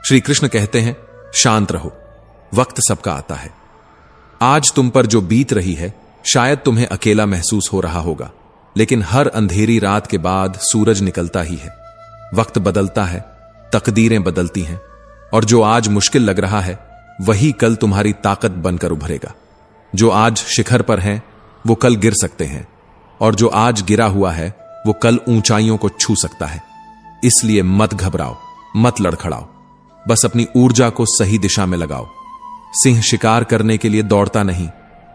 श्री कृष्ण कहते हैं, शांत रहो, वक्त सबका आता है। आज तुम पर जो बीत रही है शायद तुम्हें अकेला महसूस हो रहा होगा, लेकिन हर अंधेरी रात के बाद सूरज निकलता ही है। वक्त बदलता है, तकदीरें बदलती हैं, और जो आज मुश्किल लग रहा है वही कल तुम्हारी ताकत बनकर उभरेगा। जो आज शिखर पर हैं वो कल गिर सकते हैं, और जो आज गिरा हुआ है वो कल ऊंचाइयों को छू सकता है। इसलिए मत घबराओ, मत लड़खड़ाओ, बस अपनी ऊर्जा को सही दिशा में लगाओ। सिंह शिकार करने के लिए दौड़ता नहीं,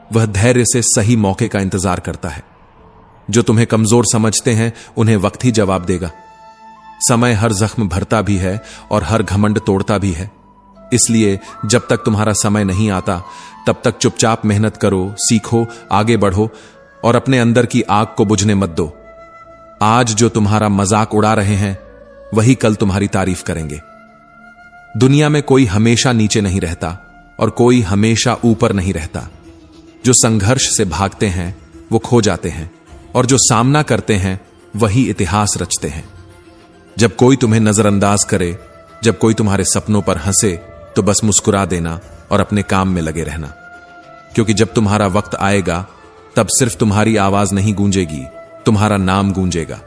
वह धैर्य से सही मौके का इंतजार करता है। जो तुम्हें कमजोर समझते हैं उन्हें वक्त ही जवाब देगा। समय हर जख्म भरता भी है और हर घमंड तोड़ता भी है। इसलिए जब तक तुम्हारा समय नहीं आता तब तक चुपचाप मेहनत करो, सीखो, आगे बढ़ो और अपने अंदर की आग को बुझने मत दो। आज जो तुम्हारा मजाक उड़ा रहे हैं वही कल तुम्हारी तारीफ करेंगे। दुनिया में कोई हमेशा नीचे नहीं रहता और कोई हमेशा ऊपर नहीं रहता। जो संघर्ष से भागते हैं वो खो जाते हैं, और जो सामना करते हैं वही इतिहास रचते हैं। जब कोई तुम्हें नजरअंदाज करे, जब कोई तुम्हारे सपनों पर हंसे, तो बस मुस्कुरा देना और अपने काम में लगे रहना। क्योंकि जब तुम्हारा वक्त आएगा तब सिर्फ तुम्हारी आवाज नहीं गूंजेगी, तुम्हारा नाम गूंजेगा।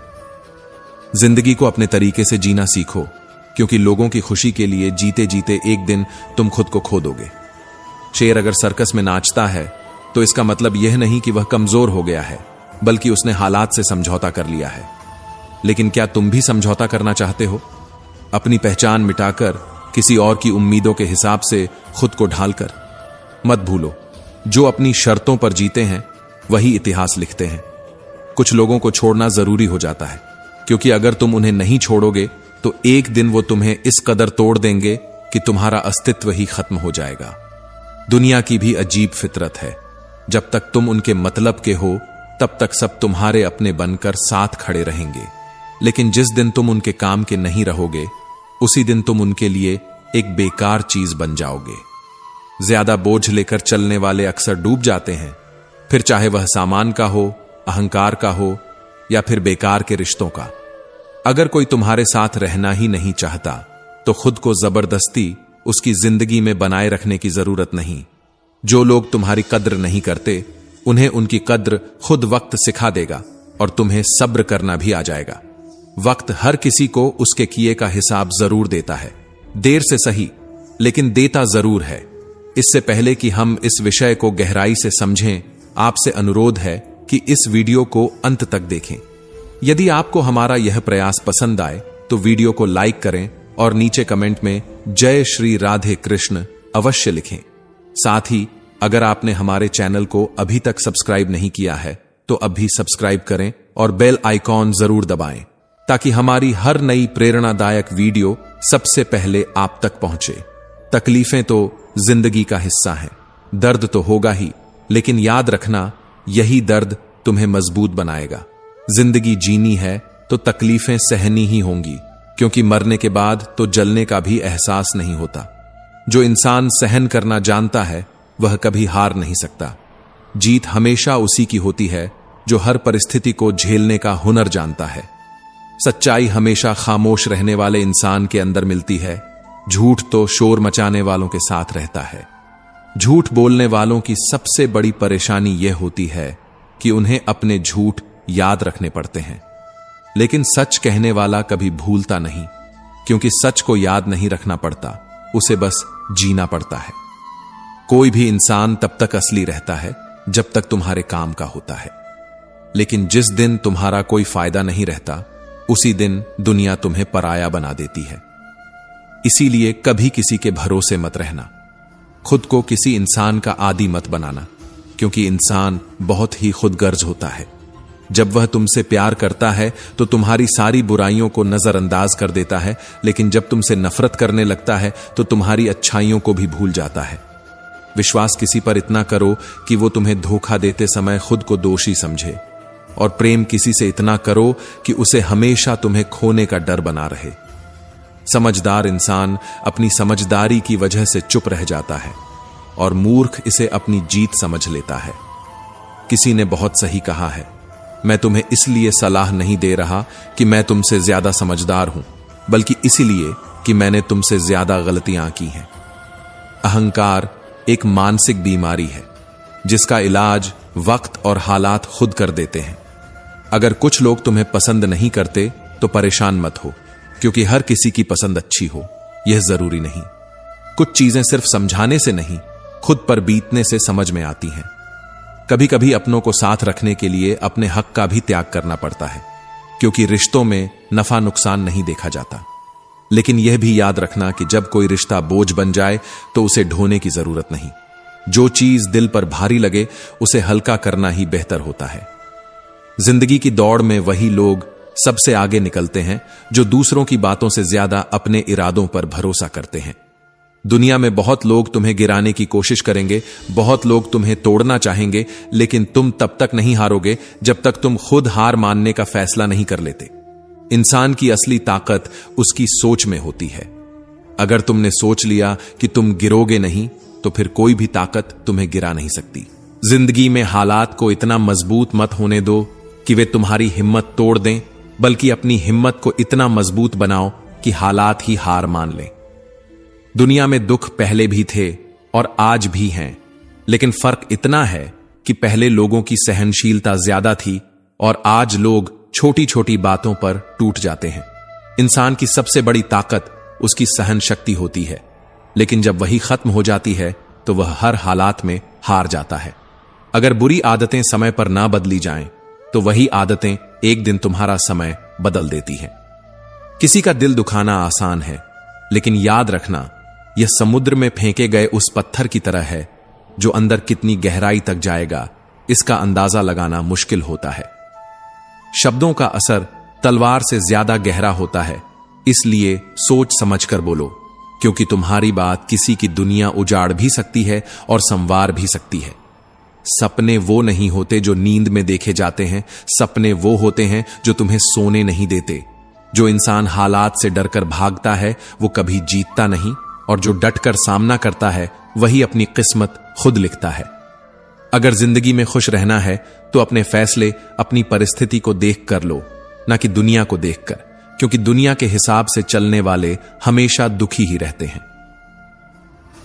जिंदगी को अपने तरीके से जीना सीखो, क्योंकि लोगों की खुशी के लिए जीते जीते एक दिन तुम खुद को खो दोगे। शेर अगर सर्कस में नाचता है तो इसका मतलब यह नहीं कि वह कमजोर हो गया है, बल्कि उसने हालात से समझौता कर लिया है। लेकिन क्या तुम भी समझौता करना चाहते हो? अपनी पहचान मिटाकर, किसी और की उम्मीदों के हिसाब से खुद को ढालकर? मत भूलो, जो अपनी शर्तों पर जीते हैं वही इतिहास लिखते हैं। कुछ लोगों को छोड़ना जरूरी हो जाता है, क्योंकि अगर तुम उन्हें नहीं छोड़ोगे तो एक दिन वो तुम्हें इस कदर तोड़ देंगे कि तुम्हारा अस्तित्व ही खत्म हो जाएगा। दुनिया की भी अजीब फितरत है, जब तक तुम उनके मतलब के हो तब तक सब तुम्हारे अपने बनकर साथ खड़े रहेंगे। लेकिन जिस दिन तुम उनके काम के नहीं रहोगे, उसी दिन तुम उनके लिए एक बेकार चीज बन जाओगे। ज्यादा बोझ लेकर चलने वाले अक्सर डूब जाते हैं, फिर चाहे वह सामान का हो, अहंकार का हो या फिर बेकार के रिश्तों का। अगर कोई तुम्हारे साथ रहना ही नहीं चाहता तो खुद को जबरदस्ती उसकी जिंदगी में बनाए रखने की जरूरत नहीं। जो लोग तुम्हारी कद्र नहीं करते उन्हें उनकी कद्र खुद वक्त सिखा देगा, और तुम्हें सब्र करना भी आ जाएगा। वक्त हर किसी को उसके किए का हिसाब जरूर देता है, देर से सही, लेकिन देता जरूर है। इससे पहले कि हम इस विषय को गहराई से समझें, आपसे अनुरोध है कि इस वीडियो को अंत तक देखें। यदि आपको हमारा यह प्रयास पसंद आए तो वीडियो को लाइक करें और नीचे कमेंट में जय श्री राधे कृष्ण अवश्य लिखें। साथ ही अगर आपने हमारे चैनल को अभी तक सब्सक्राइब नहीं किया है तो अभी सब्सक्राइब करें और बेल आइकॉन जरूर दबाएं, ताकि हमारी हर नई प्रेरणादायक वीडियो सबसे पहले आप तक पहुंचे। तकलीफें तो जिंदगी का हिस्सा हैं, दर्द तो होगा ही, लेकिन याद रखना यही दर्द तुम्हें मजबूत बनाएगा। जिंदगी जीनी है तो तकलीफें सहनी ही होंगी, क्योंकि मरने के बाद तो जलने का भी एहसास नहीं होता। जो इंसान सहन करना जानता है वह कभी हार नहीं सकता। जीत हमेशा उसी की होती है जो हर परिस्थिति को झेलने का हुनर जानता है। सच्चाई हमेशा खामोश रहने वाले इंसान के अंदर मिलती है, झूठ तो शोर मचाने वालों के साथ रहता है। झूठ बोलने वालों की सबसे बड़ी परेशानी यह होती है कि उन्हें अपने झूठ याद रखने पड़ते हैं, लेकिन सच कहने वाला कभी भूलता नहीं, क्योंकि सच को याद नहीं रखना पड़ता, उसे बस जीना पड़ता है। कोई भी इंसान तब तक असली रहता है जब तक तुम्हारे काम का होता है, लेकिन जिस दिन तुम्हारा कोई फायदा नहीं रहता उसी दिन दुनिया तुम्हें पराया बना देती है। इसीलिए कभी किसी के भरोसे मत रहना, खुद को किसी इंसान का आदी मत बनाना, क्योंकि इंसान बहुत ही खुदगर्ज होता है। जब वह तुमसे प्यार करता है तो तुम्हारी सारी बुराइयों को नजरअंदाज कर देता है, लेकिन जब तुमसे नफरत करने लगता है तो तुम्हारी अच्छाइयों को भी भूल जाता है। विश्वास किसी पर इतना करो कि वो तुम्हें धोखा देते समय खुद को दोषी समझे, और प्रेम किसी से इतना करो कि उसे हमेशा तुम्हें खोने का डर बना रहे। समझदार इंसान अपनी समझदारी की वजह से चुप रह जाता है, और मूर्ख इसे अपनी जीत समझ लेता है। किसी ने बहुत सही कहा है, मैं तुम्हें इसलिए सलाह नहीं दे रहा कि मैं तुमसे ज्यादा समझदार हूं, बल्कि इसीलिए कि मैंने तुमसे ज्यादा गलतियां की हैं। अहंकार एक मानसिक बीमारी है जिसका इलाज वक्त और हालात खुद कर देते हैं। अगर कुछ लोग तुम्हें पसंद नहीं करते तो परेशान मत हो, क्योंकि हर किसी की पसंद अच्छी हो यह जरूरी नहीं। कुछ चीजें सिर्फ समझाने से नहीं, खुद पर बीतने से समझ में आती हैं। कभी कभी अपनों को साथ रखने के लिए अपने हक का भी त्याग करना पड़ता है, क्योंकि रिश्तों में नफा नुकसान नहीं देखा जाता। लेकिन यह भी याद रखना कि जब कोई रिश्ता बोझ बन जाए तो उसे ढोने की जरूरत नहीं। जो चीज दिल पर भारी लगे उसे हल्का करना ही बेहतर होता है। जिंदगी की दौड़ में वही लोग सबसे आगे निकलते हैं जो दूसरों की बातों से ज्यादा अपने इरादों पर भरोसा करते हैं। दुनिया में बहुत लोग तुम्हें गिराने की कोशिश करेंगे, बहुत लोग तुम्हें तोड़ना चाहेंगे, लेकिन तुम तब तक नहीं हारोगे जब तक तुम खुद हार मानने का फैसला नहीं कर लेते। इंसान की असली ताकत उसकी सोच में होती है। अगर तुमने सोच लिया कि तुम गिरोगे नहीं, तो फिर कोई भी ताकत तुम्हें गिरा नहीं सकती। जिंदगी में हालात को इतना मजबूत मत होने दो कि वे तुम्हारी हिम्मत तोड़ दें, बल्कि अपनी हिम्मत को इतना मजबूत बनाओ कि हालात ही हार मान लें। दुनिया में दुख पहले भी थे और आज भी हैं, लेकिन फर्क इतना है कि पहले लोगों की सहनशीलता ज्यादा थी और आज लोग छोटी छोटी बातों पर टूट जाते हैं। इंसान की सबसे बड़ी ताकत उसकी सहन शक्ति होती है, लेकिन जब वही खत्म हो जाती है तो वह हर हालात में हार जाता है। अगर बुरी आदतें समय पर ना बदली जाएं, तो वही आदतें एक दिन तुम्हारा समय बदल देती हैं। किसी का दिल दुखाना आसान है, लेकिन याद रखना यह समुद्र में फेंके गए उस पत्थर की तरह है जो अंदर कितनी गहराई तक जाएगा इसका अंदाजा लगाना मुश्किल होता है। शब्दों का असर तलवार से ज्यादा गहरा होता है, इसलिए सोच समझकर बोलो, क्योंकि तुम्हारी बात किसी की दुनिया उजाड़ भी सकती है और संवार भी सकती है। सपने वो नहीं होते जो नींद में देखे जाते हैं, सपने वो होते हैं जो तुम्हें सोने नहीं देते। जो इंसान हालात से डरकर भागता है वो कभी जीतता नहीं, और जो डटकर सामना करता है वही अपनी किस्मत खुद लिखता है। अगर जिंदगी में खुश रहना है तो अपने फैसले अपनी परिस्थिति को देख कर लो, ना कि दुनिया को देखकर, क्योंकि दुनिया के हिसाब से चलने वाले हमेशा दुखी ही रहते हैं।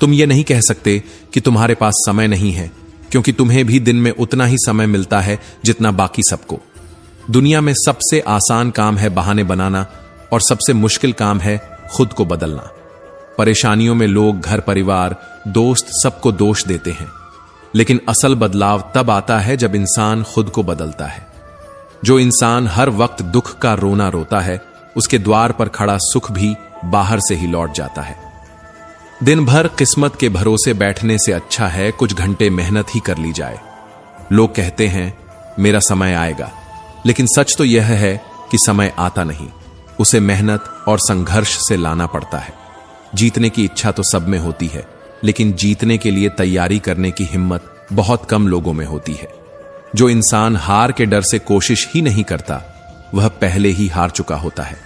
तुम ये नहीं कह सकते कि तुम्हारे पास समय नहीं है, क्योंकि तुम्हें भी दिन में उतना ही समय मिलता है जितना बाकी सबको। दुनिया में सबसे आसान काम है बहाने बनाना और सबसे मुश्किल काम है खुद को बदलना। परेशानियों में लोग घर परिवार दोस्त सबको दोष देते हैं, लेकिन असल बदलाव तब आता है जब इंसान खुद को बदलता है। जो इंसान हर वक्त दुख का रोना रोता है, उसके द्वार पर खड़ा सुख भी बाहर से ही लौट जाता है। दिन भर किस्मत के भरोसे बैठने से अच्छा है कुछ घंटे मेहनत ही कर ली जाए। लोग कहते हैं मेरा समय आएगा, लेकिन सच तो यह है कि समय आता नहीं, उसे मेहनत और संघर्ष से लाना पड़ता है। जीतने की इच्छा तो सब में होती है, लेकिन जीतने के लिए तैयारी करने की हिम्मत बहुत कम लोगों में होती है। जो इंसान हार के डर से कोशिश ही नहीं करता, वह पहले ही हार चुका होता है।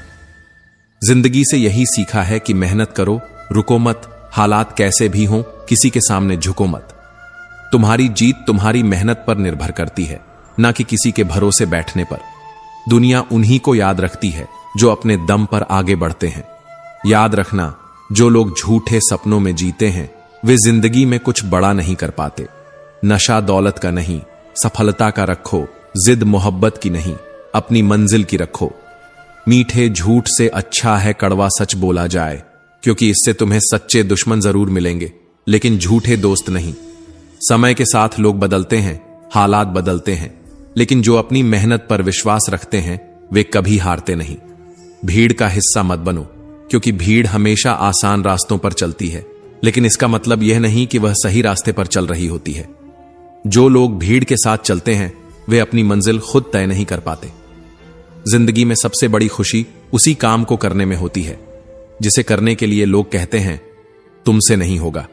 जिंदगी से यही सीखा है कि मेहनत करो, रुको मत, हालात कैसे भी हों किसी के सामने झुको मत। तुम्हारी जीत तुम्हारी मेहनत पर निर्भर करती है, ना कि किसी के भरोसे बैठने पर। दुनिया उन्हीं को याद रखती है जो अपने दम पर आगे बढ़ते हैं। याद रखना, जो लोग झूठे सपनों में जीते हैं वे जिंदगी में कुछ बड़ा नहीं कर पाते। नशा दौलत का नहीं, सफलता का रखो, जिद मोहब्बत की नहीं, अपनी मंजिल की रखो। मीठे झूठ से अच्छा है कड़वा सच बोला जाए, क्योंकि इससे तुम्हें सच्चे दुश्मन जरूर मिलेंगे, लेकिन झूठे दोस्त नहीं। समय के साथ लोग बदलते हैं, हालात बदलते हैं, लेकिन जो अपनी मेहनत पर विश्वास रखते हैं वे कभी हारते नहीं। भीड़ का हिस्सा मत बनो, क्योंकि भीड़ हमेशा आसान रास्तों पर चलती है, लेकिन इसका मतलब यह नहीं कि वह सही रास्ते पर चल रही होती है। जो लोग भीड़ के साथ चलते हैं वे अपनी मंजिल खुद तय नहीं कर पाते। जिंदगी में सबसे बड़ी खुशी उसी काम को करने में होती है जिसे करने के लिए लोग कहते हैं तुमसे नहीं होगा।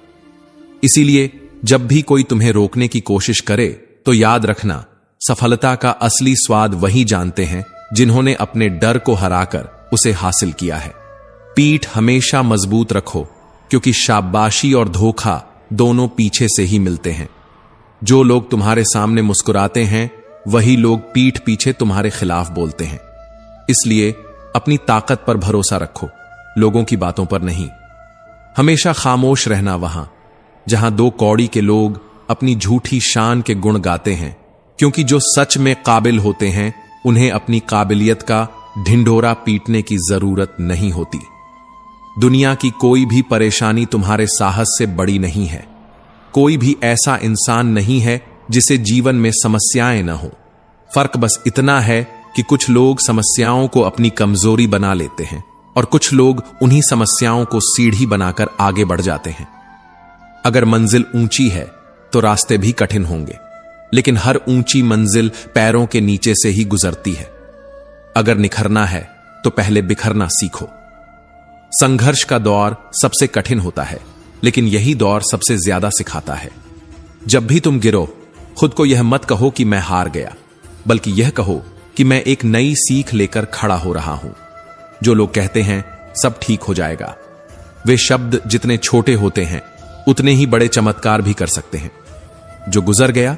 इसीलिए जब भी कोई तुम्हें रोकने की कोशिश करे तो याद रखना, सफलता का असली स्वाद वही जानते हैं जिन्होंने अपने डर को हराकर उसे हासिल किया है। पीठ हमेशा मजबूत रखो, क्योंकि शाबाशी और धोखा दोनों पीछे से ही मिलते हैं। जो लोग तुम्हारे सामने मुस्कुराते हैं वही लोग पीठ पीछे तुम्हारे खिलाफ बोलते हैं। इसलिए अपनी ताकत पर भरोसा रखो, लोगों की बातों पर नहीं। हमेशा खामोश रहना वहां जहां दो कौड़ी के लोग अपनी झूठी शान के गुण गाते हैं, क्योंकि जो सच में काबिल होते हैं उन्हें अपनी काबिलियत का ढिंढोरा पीटने की जरूरत नहीं होती। दुनिया की कोई भी परेशानी तुम्हारे साहस से बड़ी नहीं है। कोई भी ऐसा इंसान नहीं है जिसे जीवन में समस्याएं न हो। फर्क बस इतना है कि कुछ लोग समस्याओं को अपनी कमजोरी बना लेते हैं और कुछ लोग उन्हीं समस्याओं को सीढ़ी बनाकर आगे बढ़ जाते हैं। अगर मंजिल ऊंची है तो रास्ते भी कठिन होंगे, लेकिन हर ऊंची मंजिल पैरों के नीचे से ही गुजरती है। अगर निखरना है तो पहले बिखरना सीखो। संघर्ष का दौर सबसे कठिन होता है, लेकिन यही दौर सबसे ज्यादा सिखाता है। जब भी तुम गिरो, खुद को यह मत कहो कि मैं हार गया, बल्कि यह कहो कि मैं एक नई सीख लेकर खड़ा हो रहा हूं। जो लोग कहते हैं सब ठीक हो जाएगा, वे शब्द जितने छोटे होते हैं उतने ही बड़े चमत्कार भी कर सकते हैं। जो गुजर गया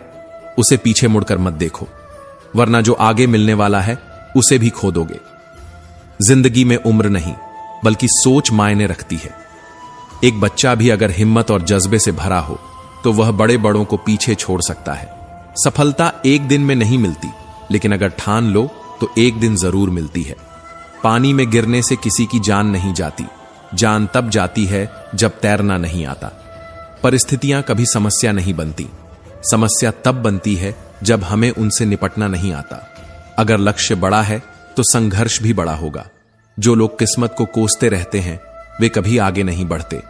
उसे पीछे मुड़कर मत देखो, वरना जो आगे मिलने वाला है उसे भी खो दोगे। जिंदगी में उम्र नहीं बल्कि सोच मायने रखती है। एक बच्चा भी अगर हिम्मत और जज्बे से भरा हो तो वह बड़े बड़ों को पीछे छोड़ सकता है। सफलता एक दिन में नहीं मिलती, लेकिन अगर ठान लो तो एक दिन जरूर मिलती है। पानी में गिरने से किसी की जान नहीं जाती, जान तब जाती है जब तैरना नहीं आता। परिस्थितियां कभी समस्या नहीं बनती, समस्या तब बनती है जब हमें उनसे निपटना नहीं आता। अगर लक्ष्य बड़ा है तो संघर्ष भी बड़ा होगा। जो लोग किस्मत को कोसते रहते हैं वे कभी आगे नहीं बढ़ते।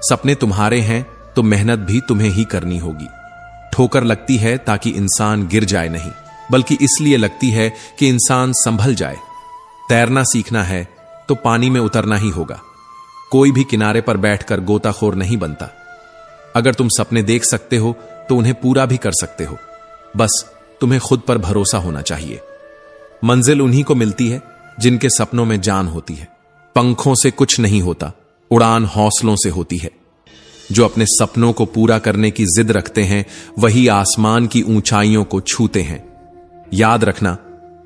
सपने तुम्हारे हैं तो मेहनत भी तुम्हें ही करनी होगी। ठोकर लगती है ताकि इंसान गिर जाए नहीं, बल्कि इसलिए लगती है कि इंसान संभल जाए। तैरना सीखना है तो पानी में उतरना ही होगा। कोई भी किनारे पर बैठकर गोताखोर नहीं बनता। अगर तुम सपने देख सकते हो तो उन्हें पूरा भी कर सकते हो, बस तुम्हें खुद पर भरोसा होना चाहिए। मंजिल उन्हीं को मिलती है जिनके सपनों में जान होती है। पंखों से कुछ नहीं होता, उड़ान हौसलों से होती है। जो अपने सपनों को पूरा करने की जिद रखते हैं वही आसमान की ऊंचाइयों को छूते हैं। याद रखना,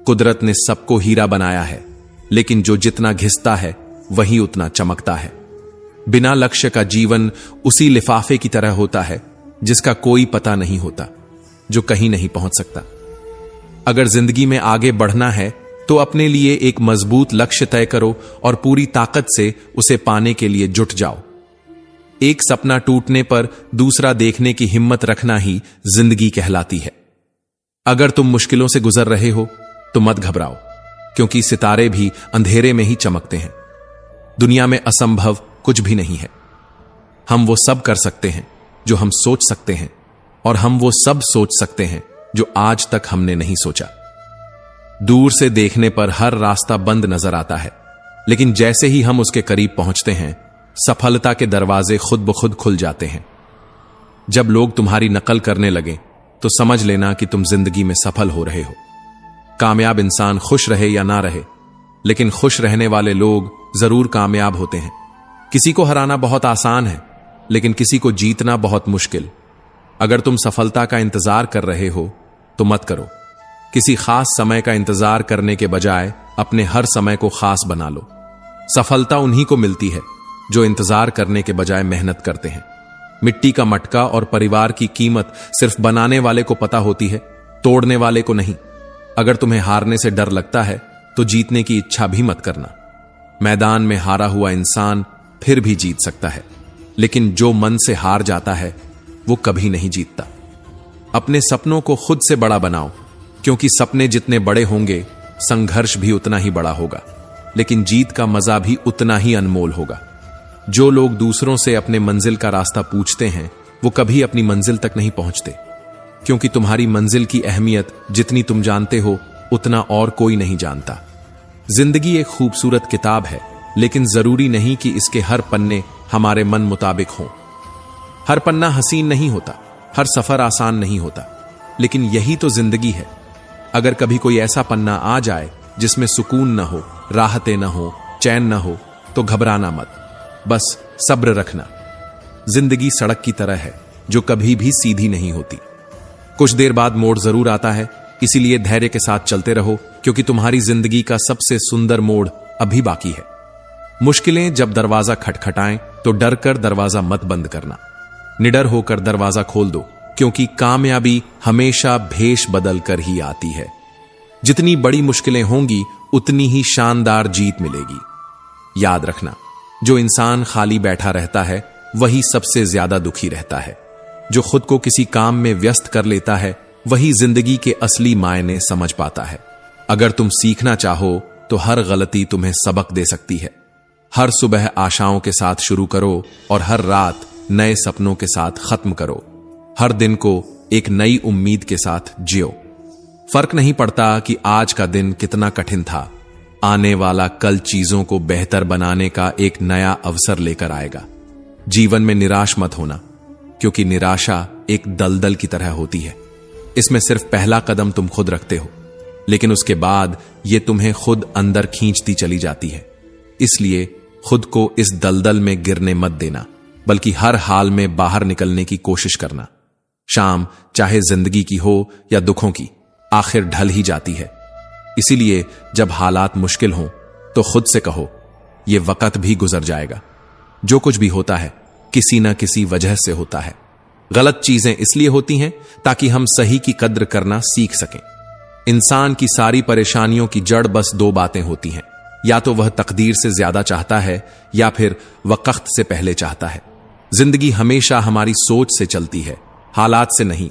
कुदरत ने सबको हीरा बनाया है, लेकिन जो जितना घिसता है वही उतना चमकता है। बिना लक्ष्य का जीवन उसी लिफाफे की तरह होता है जिसका कोई पता नहीं होता, जो कहीं नहीं पहुंच सकता। अगर जिंदगी में आगे बढ़ना है तो अपने लिए एक मजबूत लक्ष्य तय करो और पूरी ताकत से उसे पाने के लिए जुट जाओ। एक सपना टूटने पर दूसरा देखने की हिम्मत रखना ही जिंदगी कहलाती है। अगर तुम मुश्किलों से गुजर रहे हो तो मत घबराओ, क्योंकि सितारे भी अंधेरे में ही चमकते हैं। दुनिया में असंभव कुछ भी नहीं है। हम वो सब कर सकते हैं जो हम सोच सकते हैं, और हम वो सब सोच सकते हैं जो आज तक हमने नहीं सोचा। दूर से देखने पर हर रास्ता बंद नजर आता है, लेकिन जैसे ही हम उसके करीब पहुंचते हैं सफलता के दरवाजे खुद ब खुद खुल जाते हैं। जब लोग तुम्हारी नकल करने लगे तो समझ लेना कि तुम जिंदगी में सफल हो रहे हो। कामयाब इंसान खुश रहे या ना रहे, लेकिन खुश रहने वाले लोग जरूर कामयाब होते हैं। किसी को हराना बहुत आसान है, लेकिन किसी को जीतना बहुत मुश्किल। अगर तुम सफलता का इंतजार कर रहे हो तो मत करो। किसी खास समय का इंतजार करने के बजाय अपने हर समय को खास बना लो। सफलता उन्हीं को मिलती है जो इंतजार करने के बजाय मेहनत करते हैं। मिट्टी का मटका और परिवार की कीमत सिर्फ बनाने वाले को पता होती है, तोड़ने वाले को नहीं। अगर तुम्हें हारने से डर लगता है तो जीतने की इच्छा भी मत करना। मैदान में हारा हुआ इंसान फिर भी जीत सकता है, लेकिन जो मन से हार जाता है वो कभी नहीं जीतता। अपने सपनों को खुद से बड़ा बनाओ, क्योंकि सपने जितने बड़े होंगे संघर्ष भी उतना ही बड़ा होगा, लेकिन जीत का मजा भी उतना ही अनमोल होगा। जो लोग दूसरों से अपने मंजिल का रास्ता पूछते हैं वो कभी अपनी मंजिल तक नहीं पहुंचते, क्योंकि तुम्हारी मंजिल की अहमियत जितनी तुम जानते हो उतना और कोई नहीं जानता। जिंदगी एक खूबसूरत किताब है, लेकिन जरूरी नहीं कि इसके हर पन्ने हमारे मन मुताबिक हों। हर पन्ना हसीन नहीं होता, हर सफर आसान नहीं होता, लेकिन यही तो जिंदगी है। अगर कभी कोई ऐसा पन्ना आ जाए जिसमें सुकून न हो, राहतें न हो, चैन न हो, तो घबराना मत, बस सब्र रखना। जिंदगी सड़क की तरह है जो कभी भी सीधी नहीं होती। कुछ देर बाद मोड़ जरूर आता है, इसीलिए धैर्य के साथ चलते रहो, क्योंकि तुम्हारी जिंदगी का सबसे सुंदर मोड़ अभी बाकी है। मुश्किलें जब दरवाजा खटखटाएं तो डर कर दरवाजा मत बंद करना, निडर होकर दरवाजा खोल दो, क्योंकि कामयाबी हमेशा भेष बदल कर ही आती है। जितनी बड़ी मुश्किलें होंगी उतनी ही शानदार जीत मिलेगी। याद रखना, जो इंसान खाली बैठा रहता है वही सबसे ज्यादा दुखी रहता है। जो खुद को किसी काम में व्यस्त कर लेता है वही जिंदगी के असली मायने समझ पाता है। अगर तुम सीखना चाहो तो हर गलती तुम्हें सबक दे सकती है। हर सुबह आशाओं के साथ शुरू करो और हर रात नए सपनों के साथ खत्म करो। हर दिन को एक नई उम्मीद के साथ जियो। फर्क नहीं पड़ता कि आज का दिन कितना कठिन था, आने वाला कल चीजों को बेहतर बनाने का एक नया अवसर लेकर आएगा। जीवन में निराश मत होना, क्योंकि निराशा एक दलदल की तरह होती है। इसमें सिर्फ पहला कदम तुम खुद रखते हो, लेकिन उसके बाद यह तुम्हें खुद अंदर खींचती चली जाती है। इसलिए खुद को इस दलदल में गिरने मत देना, बल्कि हर हाल में बाहर निकलने की कोशिश करना। शाम चाहे जिंदगी की हो या दुखों की, आखिर ढल ही जाती है। इसीलिए जब हालात मुश्किल हों तो खुद से कहो, यह वक्त भी गुजर जाएगा। जो कुछ भी होता है किसी न किसी वजह से होता है। गलत चीजें इसलिए होती हैं ताकि हम सही की कद्र करना सीख सकें। इंसान की सारी परेशानियों की जड़ बस दो बातें होती हैं, या तो वह तकदीर से ज्यादा चाहता है या फिर वक्त से पहले चाहता है। जिंदगी हमेशा हमारी सोच से चलती है, हालात से नहीं।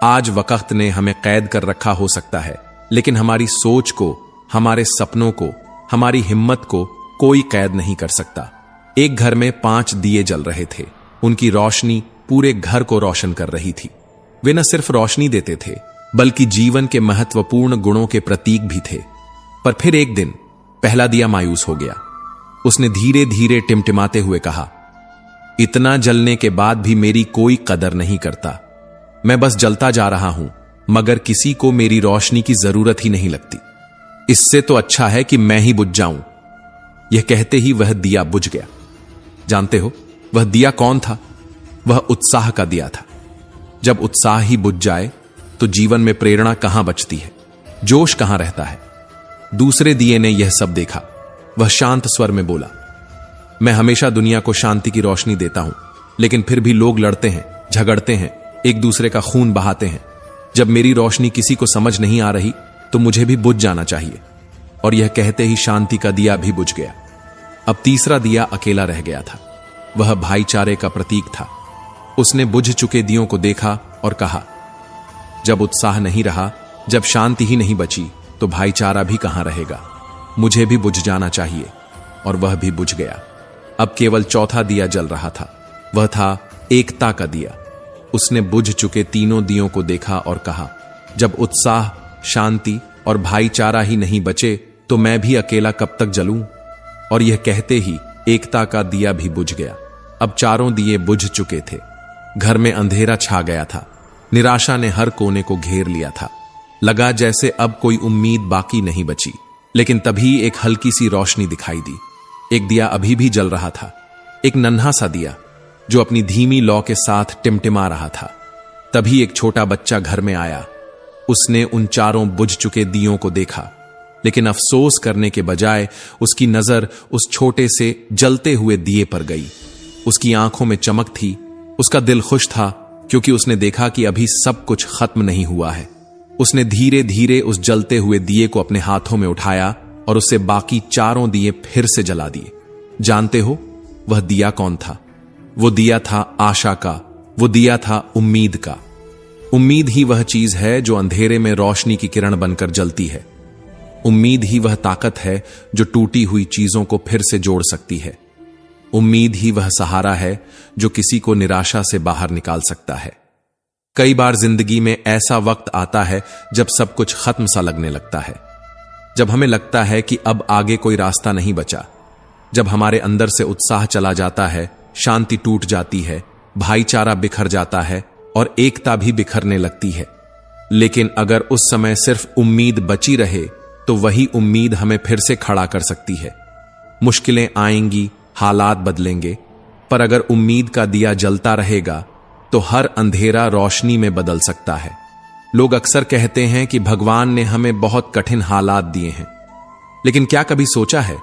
आज वक्त ने हमें कैद कर रखा हो सकता है, लेकिन हमारी सोच को, हमारे सपनों को, हमारी हिम्मत को कोई कैद नहीं कर सकता। एक घर में 5 दिए जल रहे थे। उनकी रोशनी पूरे घर को रोशन कर रही थी। वे न सिर्फ रोशनी देते थे, बल्कि जीवन के महत्वपूर्ण गुणों के प्रतीक भी थे। पर फिर एक दिन पहला दिया मायूस हो गया। उसने धीरे धीरे टिमटिमाते हुए कहा, इतना जलने के बाद भी मेरी कोई कदर नहीं करता। मैं बस जलता जा रहा हूं, मगर किसी को मेरी रोशनी की जरूरत ही नहीं लगती। इससे तो अच्छा है कि मैं ही बुझ जाऊं। यह कहते ही वह दिया बुझ गया। जानते हो वह दिया कौन था? वह उत्साह का दिया था। जब उत्साह ही बुझ जाए तो जीवन में प्रेरणा कहां बचती है, जोश कहां रहता है। दूसरे दिए ने यह सब देखा। वह शांत स्वर में बोला, मैं हमेशा दुनिया को शांति की रोशनी देता हूं, लेकिन फिर भी लोग लड़ते हैं, झगड़ते हैं, एक दूसरे का खून बहाते हैं। जब मेरी रोशनी किसी को समझ नहीं आ रही तो मुझे भी बुझ जाना चाहिए। और यह कहते ही शांति का दिया भी बुझ गया। अब तीसरा दिया अकेला रह गया था। वह भाईचारे का प्रतीक था। उसने बुझ चुके दियों को देखा और कहा, जब उत्साह नहीं रहा, जब शांति ही नहीं बची, तो भाईचारा भी कहां रहेगा। मुझे भी बुझ जाना चाहिए। और वह भी बुझ गया। अब केवल चौथा दिया जल रहा था। वह था एकता का दिया। उसने बुझ चुके तीनों दियों को देखा और कहा, जब उत्साह, शांति और भाईचारा ही नहीं बचे तो मैं भी अकेला कब तक जलूं। और यह कहते ही एकता का दिया भी बुझ गया। अब चारों दिए बुझ चुके थे। घर में अंधेरा छा गया था। निराशा ने हर कोने को घेर लिया था। लगा जैसे अब कोई उम्मीद बाकी नहीं बची। लेकिन तभी एक हल्की सी रोशनी दिखाई दी। एक दिया अभी भी जल रहा था, एक नन्हा सा दिया जो अपनी धीमी लौ के साथ टिमटिमा रहा था। तभी एक छोटा बच्चा घर में आया। उसने उन चारों बुझ चुके दियों को देखा, लेकिन अफसोस करने के बजाय उसकी नजर उस छोटे से जलते हुए दिए पर गई। उसकी आंखों में चमक थी। उसका दिल खुश था, क्योंकि उसने देखा कि अभी सब कुछ खत्म नहीं हुआ है। उसने धीरे धीरे उस जलते हुए दिए को अपने हाथों में उठाया और उससे बाकी चारों दिए फिर से जला दिए। जानते हो वह दिया कौन था? वो दिया था आशा का। वो दिया था उम्मीद का। उम्मीद ही वह चीज है जो अंधेरे में रोशनी की किरण बनकर जलती है। उम्मीद ही वह ताकत है जो टूटी हुई चीजों को फिर से जोड़ सकती है। उम्मीद ही वह सहारा है जो किसी को निराशा से बाहर निकाल सकता है। कई बार जिंदगी में ऐसा वक्त आता है जब सब कुछ खत्म सा लगने लगता है, जब हमें लगता है कि अब आगे कोई रास्ता नहीं बचा, जब हमारे अंदर से उत्साह चला जाता है, शांति टूट जाती है, भाईचारा बिखर जाता है और एकता भी बिखरने लगती है। लेकिन अगर उस समय सिर्फ उम्मीद बची रहे तो वही उम्मीद हमें फिर से खड़ा कर सकती है। मुश्किलें आएंगी, हालात बदलेंगे, पर अगर उम्मीद का दिया जलता रहेगा तो हर अंधेरा रोशनी में बदल सकता है। लोग अक्सर कहते हैं कि भगवान ने हमें बहुत कठिन हालात दिए हैं, लेकिन क्या कभी सोचा है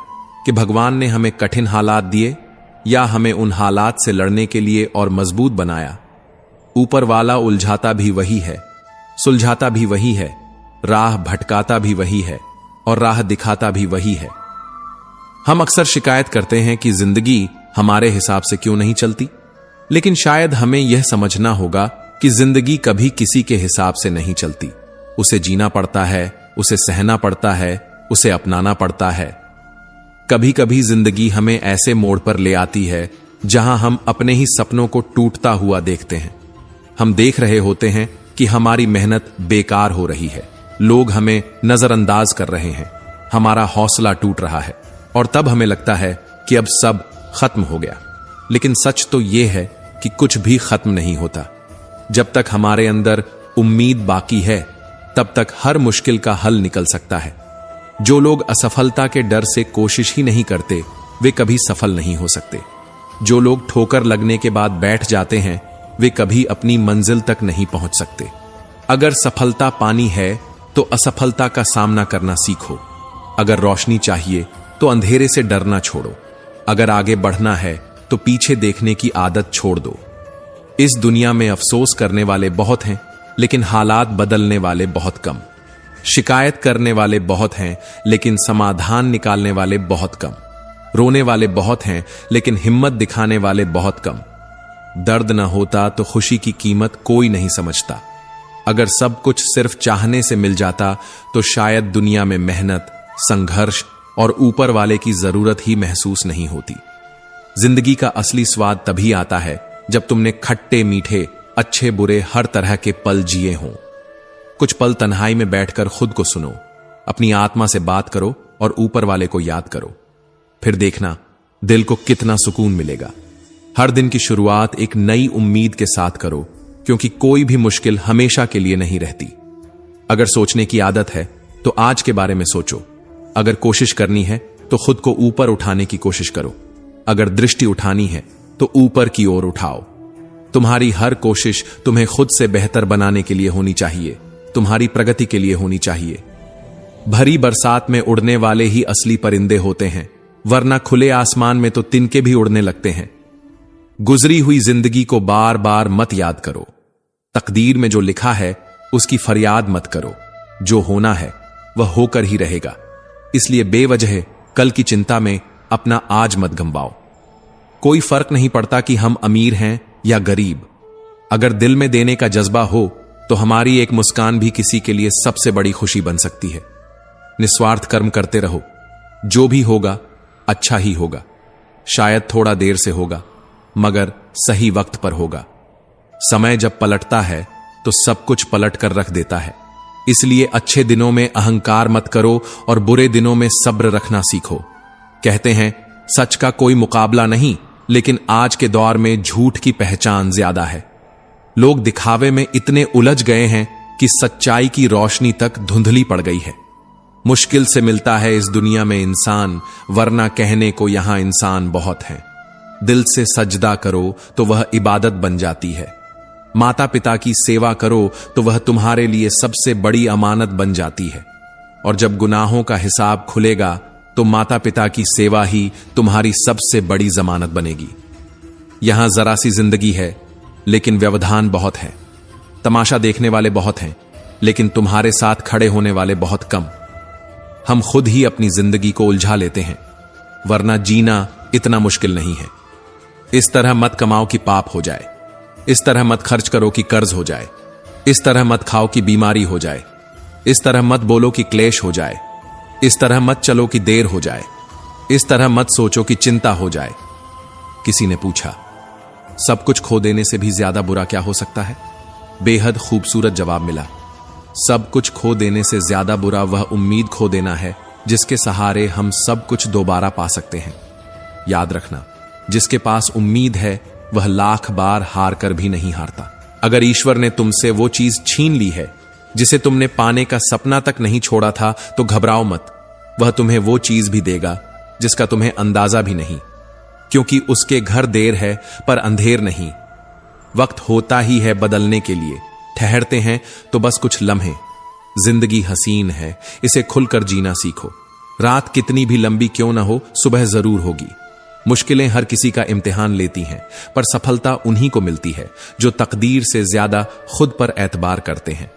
कि भगवान ने हमें कठिन हालात दिए या हमें उन हालात से लड़ने के लिए और मजबूत बनाया? ऊपर वाला उलझाता भी वही है, सुलझाता भी वही है, राह भटकाता भी वही है और राह दिखाता भी वही है। हम अक्सर शिकायत करते हैं कि जिंदगी हमारे हिसाब से क्यों नहीं चलती, लेकिन शायद हमें यह समझना होगा कि जिंदगी कभी किसी के हिसाब से नहीं चलती। उसे जीना पड़ता है, उसे सहना पड़ता है, उसे अपनाना पड़ता है। कभी कभी जिंदगी हमें ऐसे मोड़ पर ले आती है जहां हम अपने ही सपनों को टूटता हुआ देखते हैं। हम देख रहे होते हैं कि हमारी मेहनत बेकार हो रही है, लोग हमें नजरअंदाज कर रहे हैं, हमारा हौसला टूट रहा है और तब हमें लगता है कि अब सब खत्म हो गया। लेकिन सच तो यह है कि कुछ भी खत्म नहीं होता। जब तक हमारे अंदर उम्मीद बाकी है तब तक हर मुश्किल का हल निकल सकता है। जो लोग असफलता के डर से कोशिश ही नहीं करते वे कभी सफल नहीं हो सकते। जो लोग ठोकर लगने के बाद बैठ जाते हैं वे कभी अपनी मंजिल तक नहीं पहुंच सकते। अगर सफलता पानी है तो असफलता का सामना करना सीखो। अगर रोशनी चाहिए तो अंधेरे से डरना छोड़ो। अगर आगे बढ़ना है तो पीछे देखने की आदत छोड़ दो। इस दुनिया में अफसोस करने वाले बहुत हैं, लेकिन हालात बदलने वाले बहुत कम। शिकायत करने वाले बहुत हैं, लेकिन समाधान निकालने वाले बहुत कम। रोने वाले बहुत हैं, लेकिन हिम्मत दिखाने वाले बहुत कम। दर्द न होता तो खुशी की कीमत कोई नहीं समझता। अगर सब कुछ सिर्फ चाहने से मिल जाता तो शायद दुनिया में मेहनत, संघर्ष और ऊपर वाले की जरूरत ही महसूस नहीं होती। जिंदगी का असली स्वाद तभी आता है जब तुमने खट्टे मीठे, अच्छे बुरे हर तरह के पल जिए हों। कुछ पल तन्हाई में बैठकर खुद को सुनो, अपनी आत्मा से बात करो और ऊपर वाले को याद करो। फिर देखना दिल को कितना सुकून मिलेगा। हर दिन की शुरुआत एक नई उम्मीद के साथ करो, क्योंकि कोई भी मुश्किल हमेशा के लिए नहीं रहती। अगर सोचने की आदत है तो आज के बारे में सोचो। अगर कोशिश करनी है तो खुद को ऊपर उठाने की कोशिश करो। अगर दृष्टि उठानी है तो ऊपर की ओर उठाओ। तुम्हारी हर कोशिश तुम्हें खुद से बेहतर बनाने के लिए होनी चाहिए, तुम्हारी प्रगति के लिए होनी चाहिए। भरी बरसात में उड़ने वाले ही असली परिंदे होते हैं, वरना खुले आसमान में तो तिनके भी उड़ने लगते हैं। गुजरी हुई जिंदगी को बार बार मत याद करो। तकदीर में जो लिखा है उसकी फरियाद मत करो। जो होना है वह होकर ही रहेगा, इसलिए बेवजह कल की चिंता में अपना आज मत गंवाओ। कोई फर्क नहीं पड़ता कि हम अमीर हैं या गरीब। अगर दिल में देने का जज्बा हो तो हमारी एक मुस्कान भी किसी के लिए सबसे बड़ी खुशी बन सकती है। निस्वार्थ कर्म करते रहो, जो भी होगा अच्छा ही होगा। शायद थोड़ा देर से होगा, मगर सही वक्त पर होगा। समय जब पलटता है तो सब कुछ पलट कर रख देता है। इसलिए अच्छे दिनों में अहंकार मत करो और बुरे दिनों में सब्र रखना सीखो। कहते हैं सच का कोई मुकाबला नहीं, लेकिन आज के दौर में झूठ की पहचान ज्यादा है। लोग दिखावे में इतने उलझ गए हैं कि सच्चाई की रोशनी तक धुंधली पड़ गई है। मुश्किल से मिलता है इस दुनिया में इंसान, वरना कहने को यहां इंसान बहुत हैं। दिल से सजदा करो तो वह इबादत बन जाती है। माता पिता की सेवा करो तो वह तुम्हारे लिए सबसे बड़ी अमानत बन जाती है। और जब गुनाहों का हिसाब खुलेगा तो माता पिता की सेवा ही तुम्हारी सबसे बड़ी जमानत बनेगी। यहां जरा सी जिंदगी है, लेकिन व्यवधान बहुत है। तमाशा देखने वाले बहुत हैं, लेकिन तुम्हारे साथ खड़े होने वाले बहुत कम। हम खुद ही अपनी जिंदगी को उलझा लेते हैं, वरना जीना इतना मुश्किल नहीं है। इस तरह मत कमाओ कि पाप हो जाए। इस तरह मत खर्च करो कि कर्ज हो जाए। इस तरह मत खाओ कि बीमारी हो जाए। इस तरह मत बोलो कि क्लेश हो जाए। इस तरह मत चलो कि देर हो जाए। इस तरह मत सोचो कि चिंता हो जाए। किसी ने पूछा, सब कुछ खो देने से भी ज्यादा बुरा क्या हो सकता है? बेहद खूबसूरत जवाब मिला, सब कुछ खो देने से ज्यादा बुरा वह उम्मीद खो देना है जिसके सहारे हम सब कुछ दोबारा पा सकते हैं। याद रखना, जिसके पास उम्मीद है वह लाख बार हार कर भी नहीं हारता। अगर ईश्वर ने तुमसे वो चीज छीन ली है जिसे तुमने पाने का सपना तक नहीं छोड़ा था, तो घबराओ मत। वह तुम्हें वो चीज भी देगा जिसका तुम्हें अंदाजा भी नहीं, क्योंकि उसके घर देर है पर अंधेर नहीं। वक्त होता ही है बदलने के लिए, ठहरते हैं तो बस कुछ लम्हे। जिंदगी हसीन है, इसे खुलकर जीना सीखो। रात कितनी भी लंबी क्यों ना हो, सुबह जरूर होगी। मुश्किलें हर किसी का इम्तिहान लेती हैं, पर सफलता उन्हीं को मिलती है जो तकदीर से ज्यादा खुद पर एतबार करते हैं।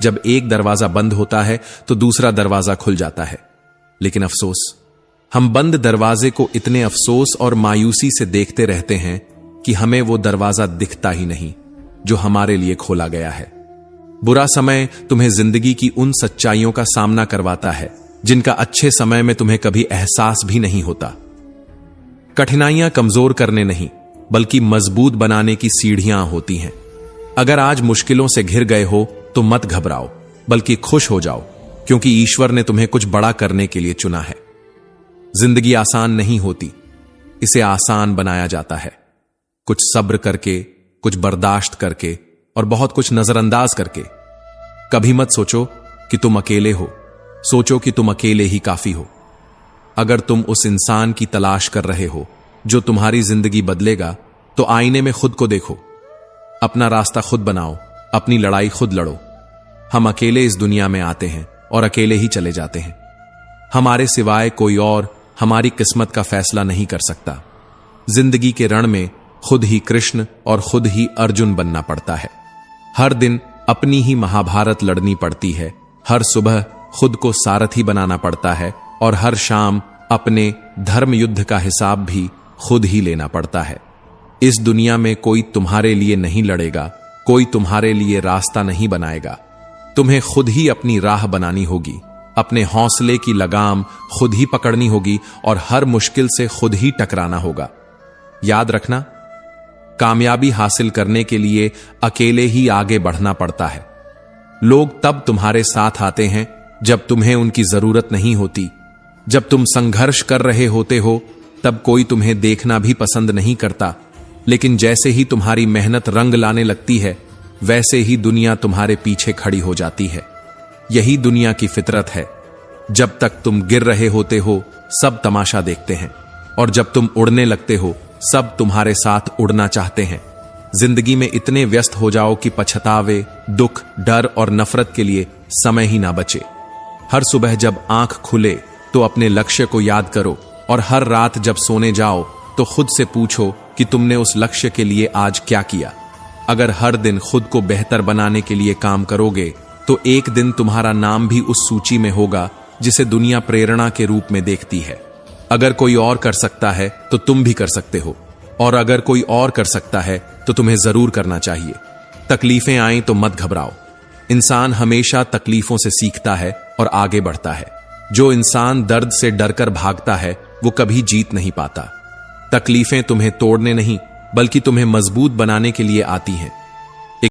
जब एक दरवाजा बंद होता है तो दूसरा दरवाजा खुल जाता है, लेकिन अफसोस, हम बंद दरवाजे को इतने अफसोस और मायूसी से देखते रहते हैं कि हमें वो दरवाजा दिखता ही नहीं जो हमारे लिए खोला गया है। बुरा समय तुम्हें जिंदगी की उन सच्चाइयों का सामना करवाता है जिनका अच्छे समय में तुम्हें कभी एहसास भी नहीं होता। कठिनाइयां कमजोर करने नहीं, बल्कि मजबूत बनाने की सीढ़ियां होती हैं। अगर आज मुश्किलों से घिर गए हो तो मत घबराओ, बल्कि खुश हो जाओ, क्योंकि ईश्वर ने तुम्हें कुछ बड़ा करने के लिए चुना है। जिंदगी आसान नहीं होती, इसे आसान बनाया जाता है। कुछ सब्र करके, कुछ बर्दाश्त करके और बहुत कुछ नजरअंदाज करके। कभी मत सोचो कि तुम अकेले हो, सोचो कि तुम अकेले ही काफी हो। अगर तुम उस इंसान की तलाश कर रहे हो जो तुम्हारी जिंदगी बदलेगा, तो आईने में खुद को देखो, अपना रास्ता खुद बनाओ, अपनी लड़ाई खुद लड़ो। हम अकेले इस दुनिया में आते हैं और अकेले ही चले जाते हैं। हमारे सिवाय कोई और हमारी किस्मत का फैसला नहीं कर सकता। जिंदगी के रण में खुद ही कृष्ण और खुद ही अर्जुन बनना पड़ता है। हर दिन अपनी ही महाभारत लड़नी पड़ती है। हर सुबह खुद को सारथी बनाना पड़ता है और हर शाम अपने धर्म युद्ध का हिसाब भी खुद ही लेना पड़ता है। इस दुनिया में कोई तुम्हारे लिए नहीं लड़ेगा, कोई तुम्हारे लिए रास्ता नहीं बनाएगा। तुम्हें खुद ही अपनी राह बनानी होगी, अपने हौसले की लगाम खुद ही पकड़नी होगी और हर मुश्किल से खुद ही टकराना होगा। याद रखना, कामयाबी हासिल करने के लिए अकेले ही आगे बढ़ना पड़ता है। लोग तब तुम्हारे साथ आते हैं जब तुम्हें उनकी जरूरत नहीं होती। जब तुम संघर्ष कर रहे होते हो तब कोई तुम्हें देखना भी पसंद नहीं करता, लेकिन जैसे ही तुम्हारी मेहनत रंग लाने लगती है, वैसे ही दुनिया तुम्हारे पीछे खड़ी हो जाती है। यही दुनिया की फितरत है। जब तक तुम गिर रहे होते हो, सब तमाशा देखते हैं, और जब तुम उड़ने लगते हो, सब तुम्हारे साथ उड़ना चाहते हैं। जिंदगी में इतने व्यस्त हो जाओ कि पछतावे, दुख, डर और नफरत के लिए समय ही ना बचे। हर सुबह जब आंख खुले तो अपने लक्ष्य को याद करो, और हर रात जब सोने जाओ तो खुद से पूछो कि तुमने उस लक्ष्य के लिए आज क्या किया। अगर हर दिन खुद को बेहतर बनाने के लिए काम करोगे तो एक दिन तुम्हारा नाम भी उस सूची में होगा जिसे दुनिया प्रेरणा के रूप में देखती है। अगर कोई और कर सकता है तो तुम भी कर सकते हो, और अगर कोई और कर सकता है तो तुम्हें जरूर करना चाहिए। तकलीफें आएं तो मत घबराओ। इंसान हमेशा तकलीफों से सीखता है और आगे बढ़ता है। जो इंसान दर्द से डरकर भागता है वो कभी जीत नहीं पाता। तकलीफें तुम्हें तोड़ने नहीं, बल्कि तुम्हें मजबूत बनाने के लिए आती हैं।